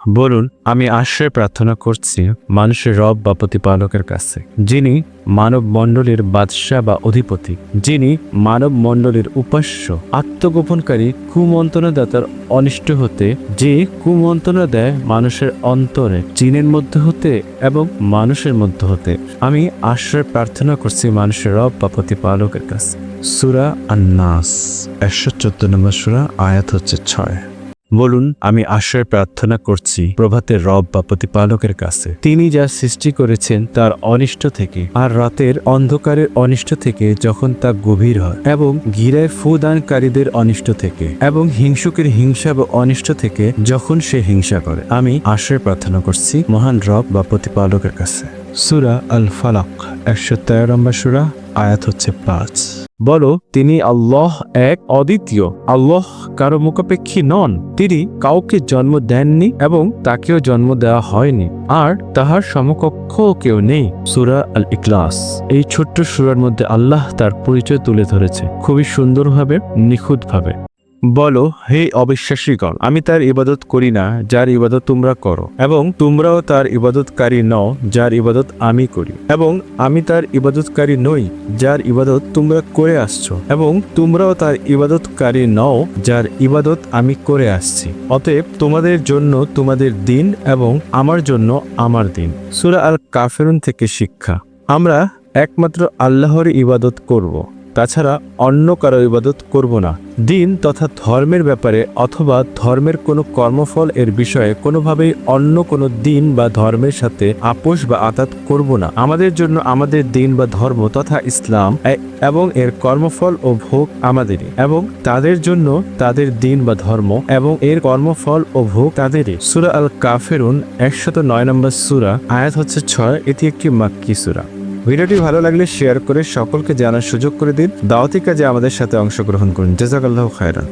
বলুন, আমি আশ্রয় প্রার্থনা করছি মানুষের রব বা প্রতিপালকের কাছে, যিনি মানব মণ্ডলীর বাদশাহ বা অধিপতি, যিনি মানব মণ্ডলীর উপাস্য, আত্মগোপনকারী, কুমন্ত্রণাদাতার অনিষ্ট হতে, যে কুমন্ত্রণা দেয় মানুষের অন্তরে, জিনের মধ্যে হতে এবং মানুষের মধ্যে হতে। আমি আশ্রয় প্রার্থনা করছি মানুষের রব বা প্রতিপালকের কাছে। সূরা আন-নাস 114 নম্বর সূরা, আয়াত হচ্ছে 6। বলুন, আমি আশ্রয় প্রার্থনা করছি প্রভাতের রব বা প্রতিপালকের কাছে, তিনি যা সৃষ্টি করেছেন তার অনিষ্ট থেকে, আর রাতের অন্ধকারের অনিষ্ট থেকে যখন তা গভীর হয়, এবং গিরায় ফুদানকারীদের অনিষ্ট থেকে, এবং হিংসুকের হিংসা বা অনিষ্ট থেকে যখন সে হিংসা করে। আমি আশ্রয় প্রার্থনা করছি মহান রব বা প্রতিপালকের কাছে। সূরা আল ফালাক 113 নম্বর সূরা, আয়াত হচ্ছে 5। বলো, তিনি আল্লাহ এক, অদ্বিতীয়। আল্লাহ কারো মুখাপেক্ষী নন। তিনি কাউকে জন্ম দেননি এবং তাকেও জন্ম দেওয়া হয়নি, আর তাহার সমকক্ষও কেউ নেই। সূরা আল ইখলাস। এই ছোট্ট সূরার মধ্যে আল্লাহ তার পরিচয় তুলে ধরেছে খুবই সুন্দরভাবে, নিখুঁতভাবে। বলো, হে অবিশ্বাসীগণ, আমি তার ইবাদত করি না যার ইবাদত তোমরা করো, এবং তোমরাও তার ইবাদতকারী নও যার ইবাদত আমি করি, এবং আমি তার ইবাদতকারী নই যার ইবাদত তোমরা করে আসছো, এবং তোমরাও তার ইবাদতকারী নও যার ইবাদত আমি করে আসছি। অতএব তোমাদের জন্য তোমাদের দিন এবং আমার জন্য আমার দিন। সূরা আল কাফিরুন থেকে শিক্ষা। আমরা একমাত্র আল্লাহর ইবাদত করব, তাছাড়া অন্য কারো ইবাদত করব না। দিন তথা ধর্মের ব্যাপারে অথবা ধর্মের কোনো কর্মফল এর বিষয়ে কোনোভাবেই অন্য কোনো দিন বা ধর্মের সাথে আপোষ বা আতাত করব না। আমাদের জন্য আমাদের দিন বা ধর্ম তথা ইসলাম এবং এর কর্মফল ও ভোগ আমাদেরই, এবং তাদের জন্য তাদের দিন বা ধর্ম এবং এর কর্মফল ও ভোগ তাদেরই। সূরা আল কাফিরুন 109 নম্বর সূরা, আয়াত হচ্ছে 6। এটি একটি মাক্কি সূরা। ভিডিওটি ভালো লাগলে শেয়ার করে সকলকে জানার সুযোগ করে দিন। দাওয়াতি কাজে আমাদের সাথে অংশগ্রহণ করুন। জাযাকাল্লাহু খায়রান।